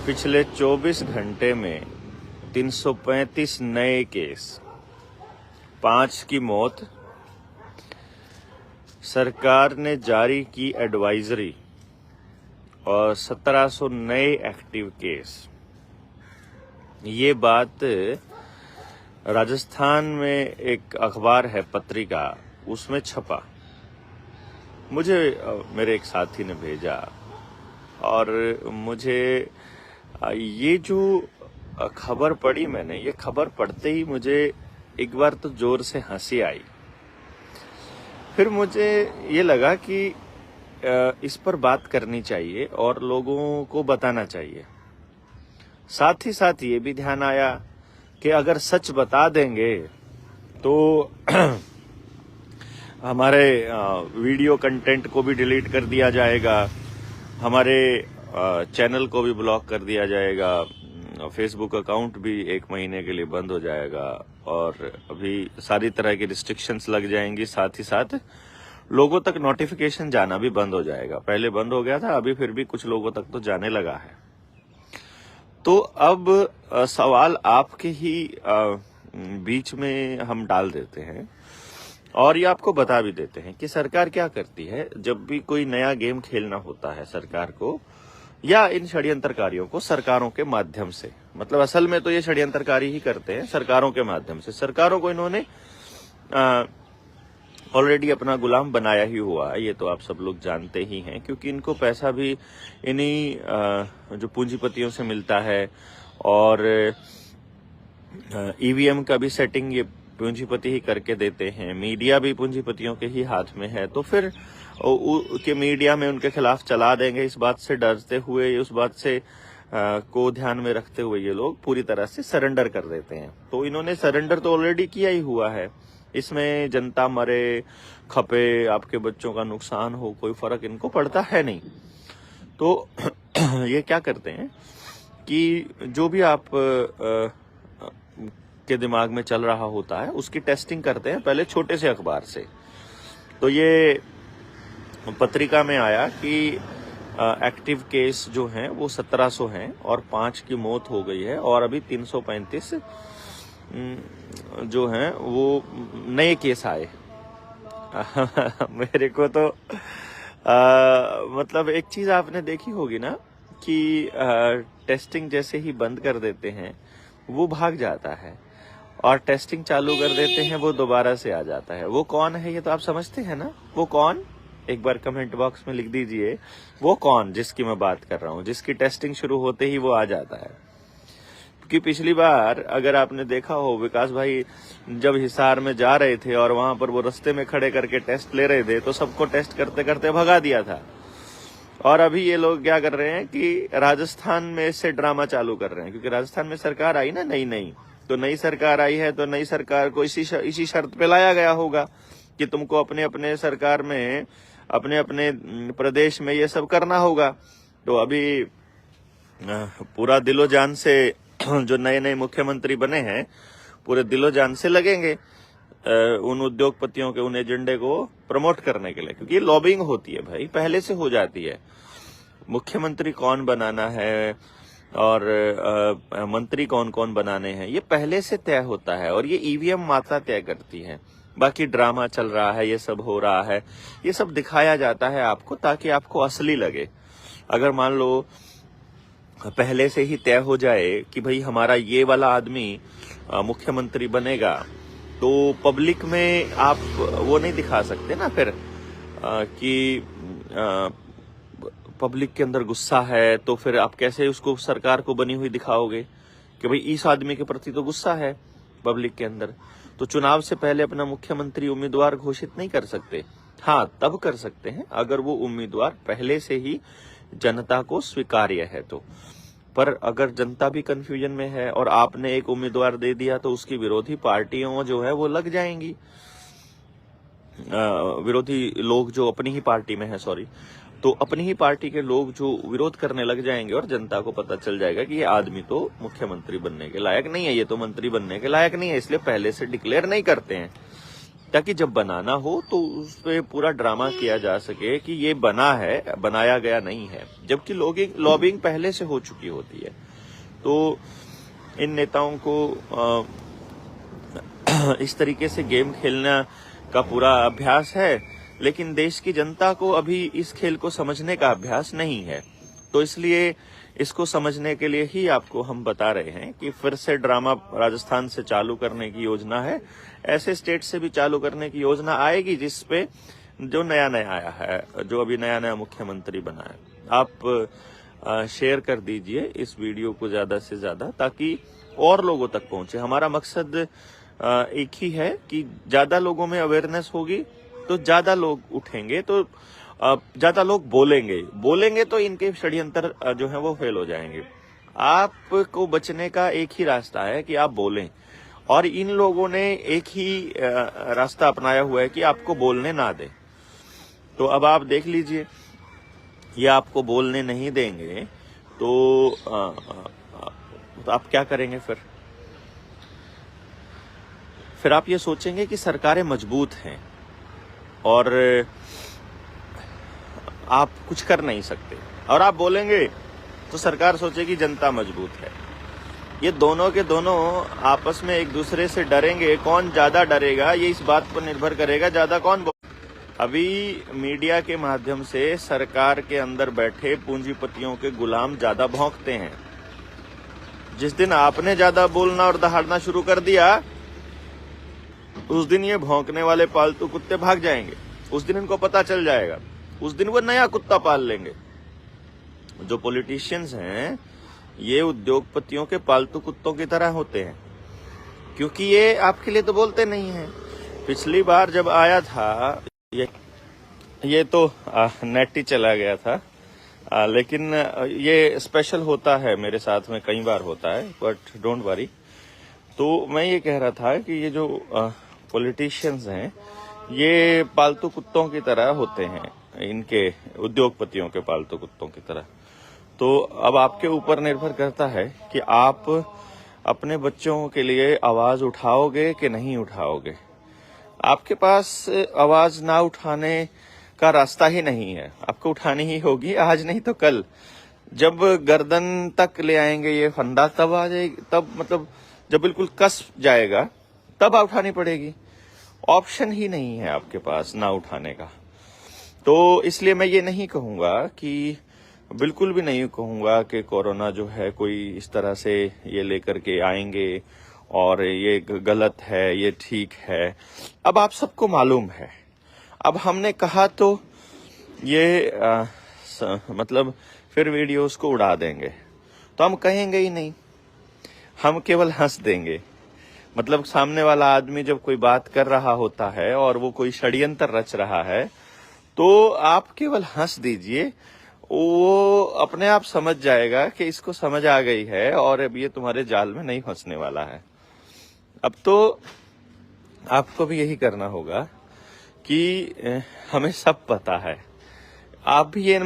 पिछले 24 घंटे में 335 नए केस, 5 की मौत। सरकार ने जारी की एडवाइजरी और 1700 नए एक्टिव केस। ये बात राजस्थान में एक अखबार है, पत्रिका, उसमें छपा। मुझे मेरे एक साथी ने भेजा और मुझे ये जो खबर पढ़ी मैंने, ये खबर पढ़ते ही मुझे एक बार तो जोर से हंसी आई। फिर मुझे ये लगा कि इस पर बात करनी चाहिए और लोगों को बताना चाहिए। साथ ही साथ ये भी ध्यान आया कि अगर सच बता देंगे तो हमारे वीडियो कंटेंट को भी डिलीट कर दिया जाएगा, हमारे चैनल को भी ब्लॉक कर दिया जाएगा, फेसबुक अकाउंट भी 1 महीने के लिए बंद हो जाएगा और अभी सारी तरह की रिस्ट्रिक्शंस लग जाएंगी। साथ ही साथ लोगों तक नोटिफिकेशन जाना भी बंद हो जाएगा। पहले बंद हो गया था, अभी फिर भी कुछ लोगों तक तो जाने लगा है। तो अब सवाल आपके ही बीच में हम डाल देते हैं और ये आपको बता भी देते हैं कि सरकार क्या करती है जब भी कोई नया गेम खेलना होता है सरकार को या इन षड्यंत्रकारियों को, सरकारों के माध्यम से। मतलब असल में तो ये षड्यंत्रकारी ही करते हैं, सरकारों के माध्यम से। सरकारों को इन्होंने ऑलरेडी अपना गुलाम बनाया ही हुआ है, ये तो आप सब लोग जानते ही हैं, क्योंकि इनको पैसा भी इन्हीं जो पूंजीपतियों से मिलता है और ईवीएम का भी सेटिंग ये पूंजीपति ही करके देते हैं। मीडिया भी पूंजीपतियों के ही हाथ में है, तो फिर के मीडिया में उनके खिलाफ चला देंगे, इस बात से डरते हुए, उस बात से को ध्यान में रखते हुए ये लोग पूरी तरह से सरेंडर कर देते हैं। तो इन्होंने सरेंडर तो ऑलरेडी किया ही हुआ है। इसमें जनता मरे, खपे, आपके बच्चों का नुकसान हो, कोई फर्क इनको पड़ता है नहीं। तो ये क्या करते हैं कि जो भी आप के दिमाग में चल रहा होता है उसकी टेस्टिंग करते हैं, पहले छोटे से अखबार से। तो ये पत्रिका में आया कि एक्टिव केस जो हैं वो 1700 हैं और 5 की मौत हो गई है और अभी 335 जो हैं वो नए केस आए। मेरे को तो मतलब एक चीज आपने देखी होगी ना कि टेस्टिंग जैसे ही बंद कर देते हैं वो भाग जाता है और टेस्टिंग चालू कर देते हैं वो दोबारा से आ जाता है। वो कौन है ये तो आप समझते हैं ना? वो कौन, एक बार कमेंट बॉक्स में लिख दीजिए, वो कौन जिसकी मैं बात कर रहा हूँ, जिसकी टेस्टिंग शुरू होते ही वो आ जाता है। क्योंकि पिछली बार अगर आपने देखा हो, विकास भाई जब हिसार में जा रहे थे और वहां पर वो रास्ते में खड़े करके टेस्ट ले रहे थे तो सबको टेस्ट करते करते भगा दिया था। और अभी ये लोग क्या कर रहे हैं कि राजस्थान में इससे ड्रामा चालू कर रहे हैं, क्योंकि राजस्थान में सरकार आई ना, नई तो नई सरकार आई है, तो नई सरकार को इसी शर्त पे लाया गया होगा कि तुमको अपने अपने सरकार में, अपने अपने प्रदेश में ये सब करना होगा। तो अभी पूरा दिलो जान से जो नए नए मुख्यमंत्री बने हैं पूरे दिलो जान से लगेंगे उन उद्योगपतियों के उन एजेंडे को प्रमोट करने के लिए, क्योंकि ये लॉबिंग होती है भाई, पहले से हो जाती है। मुख्यमंत्री कौन बनाना है और मंत्री कौन कौन बनाने हैं ये पहले से तय होता है और ये ईवीएम मात्रा तय करती है। बाकी ड्रामा चल रहा है, ये सब हो रहा है, ये सब दिखाया जाता है आपको ताकि आपको असली लगे। अगर मान लो पहले से ही तय हो जाए कि भाई हमारा ये वाला आदमी मुख्यमंत्री बनेगा, तो पब्लिक में आप वो नहीं दिखा सकते ना फिर कि पब्लिक के अंदर गुस्सा है, तो फिर आप कैसे उसको सरकार को बनी हुई दिखाओगे कि भाई इस आदमी के प्रति तो गुस्सा है पब्लिक के अंदर। तो चुनाव से पहले अपना मुख्यमंत्री उम्मीदवार घोषित नहीं कर सकते। हाँ, तब कर सकते हैं अगर वो उम्मीदवार पहले से ही जनता को स्वीकार्य है तो। पर अगर जनता भी कंफ्यूजन में है और आपने एक उम्मीदवार दे दिया तो उसकी विरोधी पार्टियों जो है वो लग जाएंगी, विरोधी लोग जो अपनी ही पार्टी में है, तो अपनी ही पार्टी के लोग जो विरोध करने लग जाएंगे और जनता को पता चल जाएगा कि ये आदमी तो मुख्यमंत्री बनने के लायक नहीं है, ये तो मंत्री बनने के लायक नहीं है, इसलिए पहले से डिक्लेयर नहीं करते हैं। ताकि जब बनाना हो तो उस पे पूरा ड्रामा किया जा सके कि ये बना है, बनाया गया नहीं है, जबकि लॉबिंग पहले से हो चुकी होती है। तो इन नेताओं को इस तरीके से गेम खेलना का पूरा अभ्यास है, लेकिन देश की जनता को अभी इस खेल को समझने का अभ्यास नहीं है। तो इसलिए इसको समझने के लिए ही आपको हम बता रहे हैं कि फिर से ड्रामा राजस्थान से चालू करने की योजना है। ऐसे स्टेट से भी चालू करने की योजना आएगी जिसपे जो नया नया आया है, जो अभी नया नया मुख्यमंत्री बना है। आप शेयर कर दीजिए इस वीडियो को ज्यादा से ज्यादा, ताकि और लोगों तक पहुंचे। हमारा मकसद एक ही है कि ज्यादा लोगों में अवेयरनेस होगी तो ज्यादा लोग उठेंगे, तो ज्यादा लोग बोलेंगे तो इनके षड्यंत्र जो है वो फेल हो जाएंगे। आपको बचने का एक ही रास्ता है कि आप बोलें, और इन लोगों ने एक ही रास्ता अपनाया हुआ है कि आपको बोलने ना दे। तो अब आप देख लीजिए, ये आपको बोलने नहीं देंगे तो आप क्या करेंगे? फिर आप ये सोचेंगे कि सरकारें मजबूत हैं और आप कुछ कर नहीं सकते, और आप बोलेंगे तो सरकार सोचेगी जनता मजबूत है। ये दोनों के दोनों आपस में एक दूसरे से डरेंगे। कौन ज्यादा डरेगा ये इस बात पर निर्भर करेगा, ज्यादा कौन अभी मीडिया के माध्यम से सरकार के अंदर बैठे पूंजीपतियों के गुलाम ज्यादा भौंकते हैं। जिस दिन आपने ज्यादा बोलना और दहाड़ना शुरू कर दिया, उस दिन ये भौंकने वाले पालतू कुत्ते भाग जाएंगे। उस दिन इनको पता चल जाएगा, उस दिन वो नया कुत्ता पाल लेंगे। जो पॉलिटिशियंस हैं ये उद्योगपतियों के पालतू कुत्तों की तरह होते हैं, क्योंकि ये आपके लिए तो बोलते नहीं हैं। पिछली बार जब आया था ये तो नेट ही चला गया था, लेकिन ये स्पेशल होता है, मेरे साथ में कई बार होता है, बट डोंट वरी। तो मैं ये कह रहा था कि ये जो पॉलिटिशियंस हैं ये पालतू कुत्तों की तरह होते हैं, इनके उद्योगपतियों के पालतू कुत्तों की तरह। तो अब आपके ऊपर निर्भर करता है कि आप अपने बच्चों के लिए आवाज उठाओगे कि नहीं उठाओगे। आपके पास आवाज ना उठाने का रास्ता ही नहीं है, आपको उठानी ही होगी, आज नहीं तो कल। जब गर्दन तक ले आएंगे ये फंदा, तब आ जाएगी, तब मतलब जब बिल्कुल कस जाएगा तब उठानी पड़ेगी। ऑप्शन ही नहीं है आपके पास ना उठाने का। तो इसलिए मैं ये नहीं कहूंगा कि, बिल्कुल भी नहीं कहूंगा कि कोरोना जो है कोई इस तरह से ये लेकर के आएंगे और ये गलत है, ये ठीक है। अब आप सबको मालूम है, अब हमने कहा तो ये मतलब फिर वीडियोस को उड़ा देंगे, तो हम कहेंगे ही नहीं, हम केवल हंस देंगे। मतलब सामने वाला आदमी जब कोई बात कर रहा होता है और वो कोई षड्यंत्र रच रहा है, तो आप केवल हंस दीजिए, वो अपने आप समझ जाएगा कि इसको समझ आ गई है और अब ये तुम्हारे जाल में नहीं फंसने वाला है। अब तो आपको भी यही करना होगा कि हमें सब पता है। आप भी ये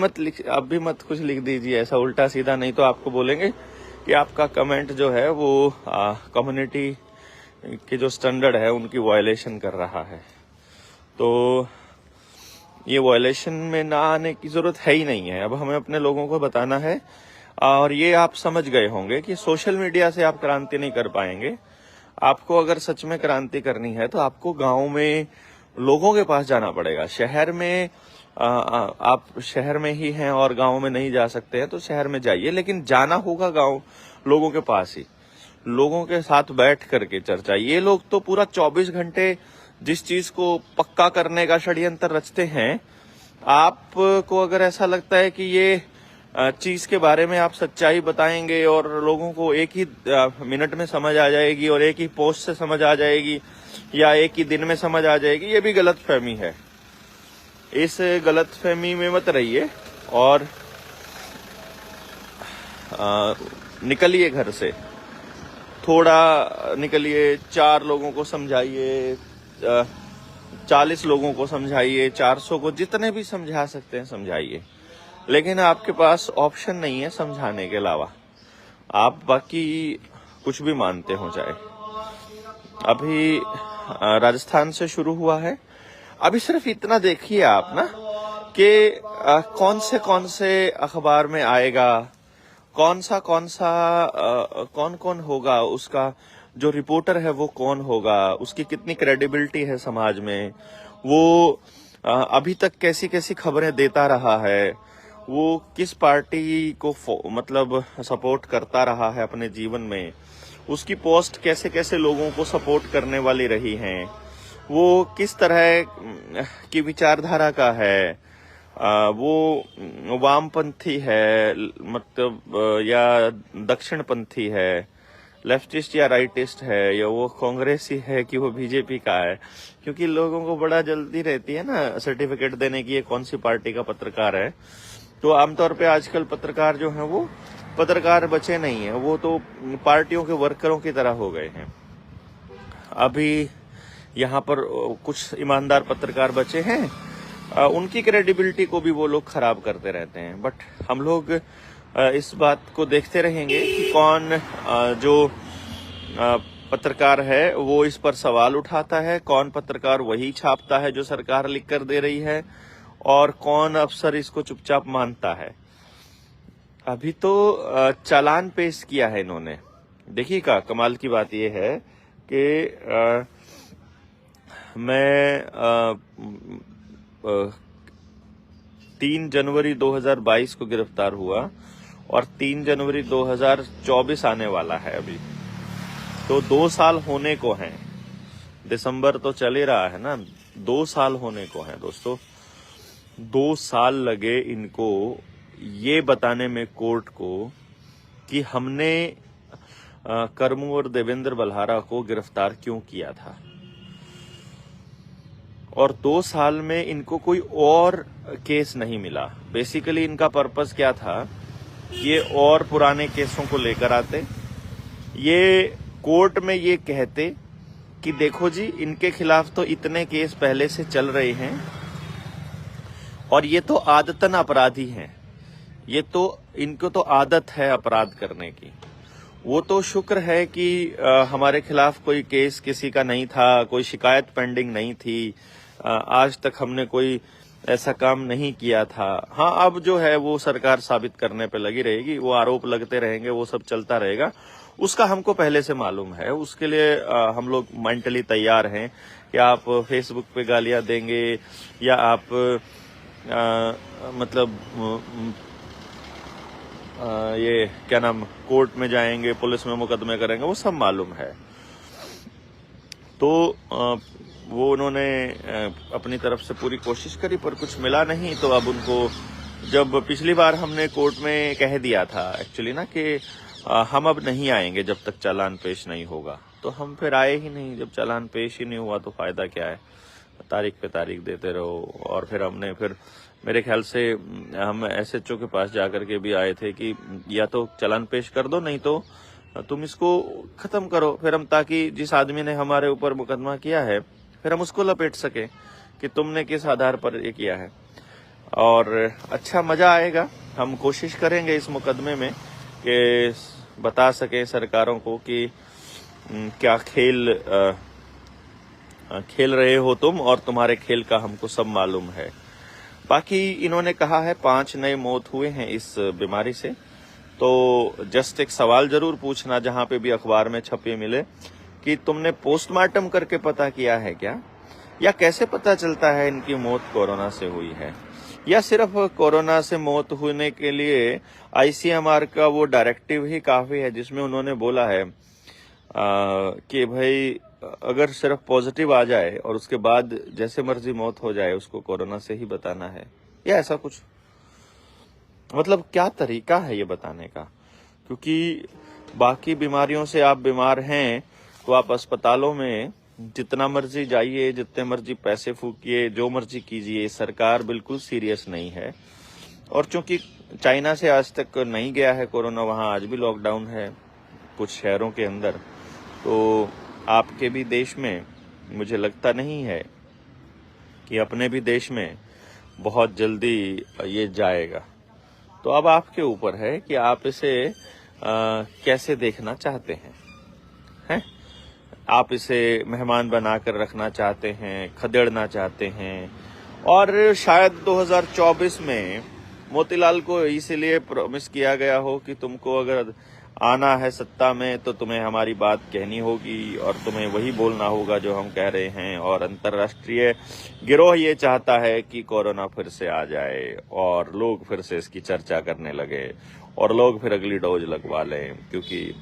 आप भी मत कुछ लिख दीजिए ऐसा उल्टा सीधा, नहीं तो आपको बोलेंगे कि आपका कमेंट जो है वो कम्युनिटी के जो स्टैंडर्ड है उनकी वायलेशन कर रहा है। तो ये वायलेशन में ना आने की जरूरत है ही नहीं है। अब हमें अपने लोगों को बताना है, और ये आप समझ गए होंगे कि सोशल मीडिया से आप क्रांति नहीं कर पाएंगे। आपको अगर सच में क्रांति करनी है तो आपको गांव में लोगों के पास जाना पड़ेगा। शहर में आप शहर में ही हैं और गांव में नहीं जा सकते हैं तो शहर में जाइए, लेकिन जाना होगा गांव लोगों के पास ही, लोगों के साथ बैठ करके चर्चा। ये लोग तो पूरा 24 घंटे जिस चीज को पक्का करने का षड्यंत्र रचते हैं। आपको अगर ऐसा लगता है कि ये चीज के बारे में आप सच्चाई बताएंगे और लोगों को एक ही मिनट में समझ आ जाएगी और एक ही पोस्ट से समझ आ जाएगी या एक ही दिन में समझ आ जाएगी, ये भी गलतफहमी है। इस गलतफहमी में मत रहिए और निकलिए घर से, थोड़ा निकलिए, 4 लोगों को समझाइए, 40 लोगों को समझाइए, 400 को, जितने भी समझा सकते हैं समझाइए। लेकिन आपके पास ऑप्शन नहीं है समझाने के अलावा, आप बाकी कुछ भी मानते हो चाहे। अभी राजस्थान से शुरू हुआ है। अभी सिर्फ इतना देखिए आप ना कि कौन से अखबार में आएगा, कौन कौन होगा, उसका जो रिपोर्टर है वो कौन होगा, उसकी कितनी क्रेडिबिलिटी है समाज में, वो अभी तक कैसी कैसी खबरें देता रहा है, वो किस पार्टी को मतलब सपोर्ट करता रहा है अपने जीवन में, उसकी पोस्ट कैसे कैसे लोगों को सपोर्ट करने वाली रही हैं, वो किस तरह की विचारधारा का है, वो वामपंथी है मतलब या दक्षिणपंथी है, लेफ्टिस्ट या राइटिस्ट है, या वो कांग्रेसी है कि वो बीजेपी का है। क्योंकि लोगों को बड़ा जल्दी रहती है ना सर्टिफिकेट देने की ये कौन सी पार्टी का पत्रकार है। तो आमतौर पे आजकल पत्रकार जो है वो पत्रकार बचे नहीं है, वो तो पार्टियों के वर्करों की तरह हो गए हैं। अभी यहाँ पर कुछ ईमानदार पत्रकार बचे हैं, उनकी क्रेडिबिलिटी को भी वो लोग खराब करते रहते हैं। बट हम लोग इस बात को देखते रहेंगे कि कौन जो पत्रकार है वो इस पर सवाल उठाता है, कौन पत्रकार वही छापता है जो सरकार लिख कर दे रही है, और कौन अफसर इसको चुपचाप मानता है। अभी तो चालान पेश किया है इन्होंने। देखिए का कमाल की बात यह है कि मैं 3 जनवरी 2022 को गिरफ्तार हुआ और 3 जनवरी 2024 आने वाला है अभी, तो 2 साल होने को हैं। दिसंबर तो चल ही रहा है ना, 2 साल होने को हैं दोस्तों। 2 साल लगे इनको ये बताने में कोर्ट को कि हमने करमू और देवेंद्र बल्हारा को गिरफ्तार क्यों किया था, और 2 साल में इनको कोई और केस नहीं मिला। बेसिकली इनका पर्पस क्या था, ये और पुराने केसों को लेकर आते, ये कोर्ट में ये कहते कि देखो जी इनके खिलाफ तो इतने केस पहले से चल रहे हैं और ये तो आदतन अपराधी हैं, ये तो इनको तो आदत है अपराध करने की। वो तो शुक्र है कि हमारे खिलाफ कोई केस किसी का नहीं था, कोई शिकायत पेंडिंग नहीं थी, आज तक हमने कोई ऐसा काम नहीं किया था। हाँ, अब जो है वो सरकार साबित करने पे लगी रहेगी, वो आरोप लगते रहेंगे, वो सब चलता रहेगा, उसका हमको पहले से मालूम है। उसके लिए हम लोग मेंटली तैयार हैं कि आप फेसबुक पे गालियां देंगे या आप मतलब ये क्या नाम कोर्ट में जाएंगे, पुलिस में मुकदमे करेंगे, वो सब मालूम है। तो वो उन्होंने अपनी तरफ से पूरी कोशिश करी पर कुछ मिला नहीं। तो अब उनको, जब पिछली बार हमने कोर्ट में कह दिया था एक्चुअली ना कि हम अब नहीं आएंगे जब तक चालान पेश नहीं होगा, तो हम फिर आए ही नहीं। जब चालान पेश ही नहीं हुआ तो फायदा क्या है, तारीख पे तारीख देते रहो। और फिर हमने मेरे ख्याल से हम एसएचओ के पास जाकर के भी आए थे कि या तो चालान पेश कर दो, नहीं तो तुम इसको खत्म करो, फिर हम, ताकि जिस आदमी ने हमारे ऊपर मुकदमा किया है फिर हम उसको लपेट सके कि तुमने किस आधार पर ये किया है। और अच्छा मजा आएगा। हम कोशिश करेंगे इस मुकदमे में कि बता सके सरकारों को कि क्या खेल रहे हो तुम, और तुम्हारे खेल का हमको सब मालूम है। बाकी इन्होंने कहा है 5 नए मौत हुए हैं इस बीमारी से। तो जस्ट एक सवाल जरूर पूछना जहां पे भी अखबार में छपे मिले कि तुमने पोस्टमार्टम करके पता किया है क्या, या कैसे पता चलता है इनकी मौत कोरोना से हुई है, या सिर्फ कोरोना से मौत होने के लिए आईसीएमआर का वो डायरेक्टिव ही काफी है जिसमें उन्होंने बोला है कि भाई अगर सिर्फ पॉजिटिव आ जाए और उसके बाद जैसे मर्जी मौत हो जाए उसको कोरोना से ही बताना है, या ऐसा कुछ। मतलब क्या तरीका है ये बताने का, क्योंकि बाकी बीमारियों से आप बीमार हैं तो आप अस्पतालों में जितना मर्जी जाइए, जितने मर्जी पैसे फूकिए, जो मर्जी कीजिए, सरकार बिल्कुल सीरियस नहीं है। और चूंकि चाइना से आज तक नहीं गया है कोरोना, वहां आज भी लॉकडाउन है कुछ शहरों के अंदर, तो आपके भी देश में मुझे लगता नहीं है कि अपने भी देश में बहुत जल्दी ये जाएगा। तो अब आपके ऊपर है कि आप इसे कैसे देखना चाहते हैं, हैं? आप इसे मेहमान बनाकर रखना चाहते हैं, खदेड़ना चाहते हैं। और शायद 2024 में मोतीलाल को इसीलिए प्रॉमिस किया गया हो कि तुमको अगर आना है सत्ता में तो तुम्हें हमारी बात कहनी होगी और तुम्हें वही बोलना होगा जो हम कह रहे हैं। और अंतर्राष्ट्रीय गिरोह ये चाहता है कि कोरोना फिर से आ जाए और लोग फिर से इसकी चर्चा करने लगे और लोग फिर अगली डोज लगवा लें, क्योंकि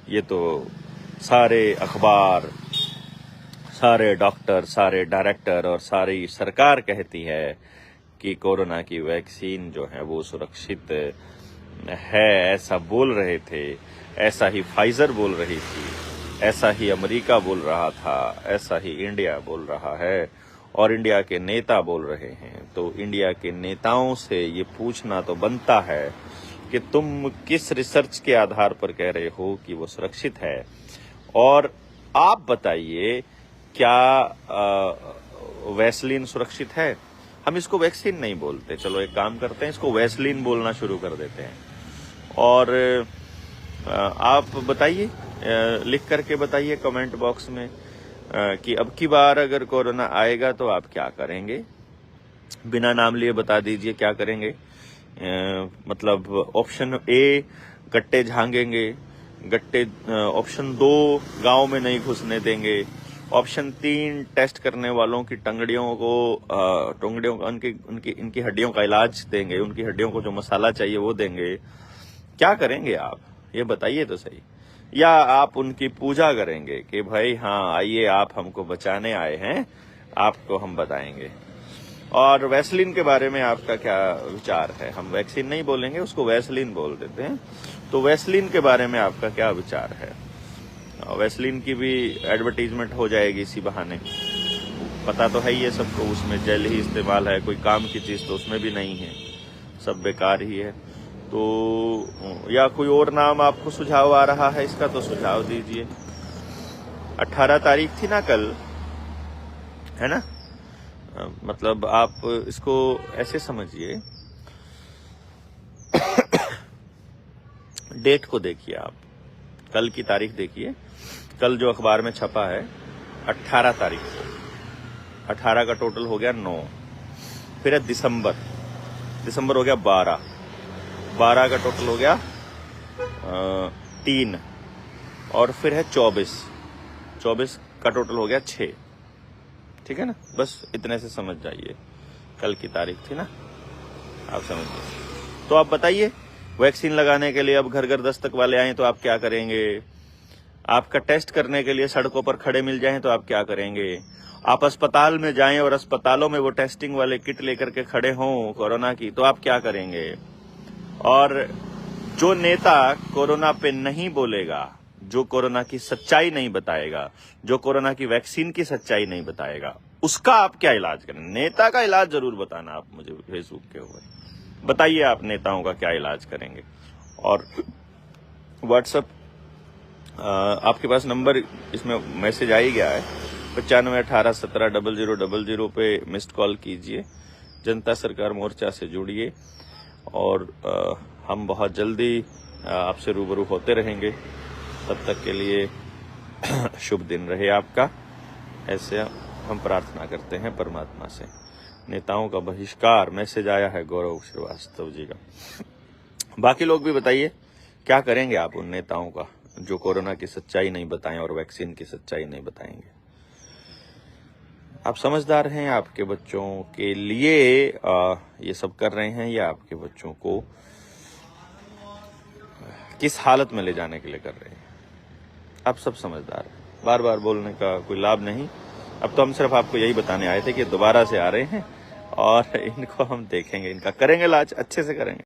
ये तो सारे अखबार, सारे डॉक्टर, सारे डायरेक्टर और सारी सरकार कहती है कि कोरोना की वैक्सीन जो है वो सुरक्षित है। ऐसा बोल रहे थे, ऐसा ही फाइजर बोल रही थी, ऐसा ही अमेरिका बोल रहा था, ऐसा ही इंडिया बोल रहा है और इंडिया के नेता बोल रहे हैं। तो इंडिया के नेताओं से ये पूछना तो बनता है कि तुम किस रिसर्च के आधार पर कह रहे हो कि वो सुरक्षित है। और आप बताइए, क्या वैसलीन सुरक्षित है? हम इसको वैक्सीन नहीं बोलते, चलो एक काम करते हैं, इसको वैसलीन बोलना शुरू कर देते हैं। और आप बताइए, लिख करके बताइए कमेंट बॉक्स में कि अब की बार अगर कोरोना आएगा तो आप क्या करेंगे। बिना नाम लिए बता दीजिए क्या करेंगे। मतलब ऑप्शन ए, गट्टे झांगेंगे, गट्टे। ऑप्शन 2, गांव में नहीं घुसने देंगे। ऑप्शन 3, टेस्ट करने वालों की टंगड़ियों का इनकी हड्डियों का इलाज देंगे, उनकी हड्डियों को जो मसाला चाहिए वो देंगे। क्या करेंगे आप, ये बताइए तो सही। या आप उनकी पूजा करेंगे कि भाई हाँ आइए, आप हमको बचाने आए हैं, आपको हम बताएंगे। और वैसलीन के बारे में आपका क्या विचार है? हम वैक्सीन नहीं बोलेंगे, उसको वैसलीन बोल देते हैं। तो वैसलीन के बारे में आपका क्या विचार है? वैसलीन की भी एडवर्टीजमेंट हो जाएगी इसी बहाने। पता तो है ही है सबको, उसमें जेल ही इस्तेमाल है, कोई काम की चीज तो उसमें भी नहीं है, सब बेकार ही है। तो या कोई और नाम आपको सुझाव आ रहा है इसका तो सुझाव दीजिए। 18 तारीख थी ना कल, है ना? मतलब आप इसको ऐसे समझिए, डेट को देखिए आप, कल की तारीख देखिए। कल जो अखबार में छपा है 18 तारीख को, 18 का टोटल हो गया 9, फिर है दिसंबर हो गया 12 का टोटल हो गया 3, और फिर है 24 का टोटल हो गया 6। ठीक है ना? बस इतने से समझ जाइए, कल की तारीख थी ना, आप समझिए। तो आप बताइए, वैक्सीन लगाने के लिए अब घर घर दस्तक वाले आए तो आप क्या करेंगे? आपका टेस्ट करने के लिए सड़कों पर खड़े मिल जाएं तो आप क्या करेंगे? आप अस्पताल में जाएं और अस्पतालों में वो टेस्टिंग वाले किट लेकर के खड़े हों कोरोना की, तो आप क्या करेंगे? और जो नेता कोरोना पे नहीं बोलेगा, जो कोरोना की सच्चाई नहीं बताएगा, जो कोरोना की वैक्सीन की सच्चाई नहीं बताएगा, उसका आप क्या इलाज करें? नेता का इलाज जरूर बताना आप मुझे फेसबुक के ऊपर बताइए, आप नेताओं का क्या इलाज करेंगे। और व्हाट्सएप आपके पास नंबर, इसमें मैसेज आ ही गया है, 9518170000 पे मिस्ड कॉल कीजिए, जनता सरकार मोर्चा से जुड़िए और हम बहुत जल्दी आपसे रूबरू होते रहेंगे। तब तक के लिए शुभ दिन रहे आपका, ऐसे हम प्रार्थना करते हैं परमात्मा से। नेताओं का बहिष्कार, मैसेज आया है गौरव श्रीवास्तव जी का। बाकी लोग भी बताइए, क्या करेंगे आप उन नेताओं का जो कोरोना की सच्चाई नहीं बताएं और वैक्सीन की सच्चाई नहीं बताएंगे। आप समझदार हैं, आपके बच्चों के लिए ये सब कर रहे हैं, या आपके बच्चों को किस हालत में ले जाने के लिए कर रहे हैं? आप सब समझदार हैं, बार बार बोलने का कोई लाभ नहीं। अब तो हम सिर्फ आपको यही बताने आए थे कि दोबारा से आ रहे हैं और इनको हम देखेंगे, इनका करेंगे इलाज, अच्छे से करेंगे।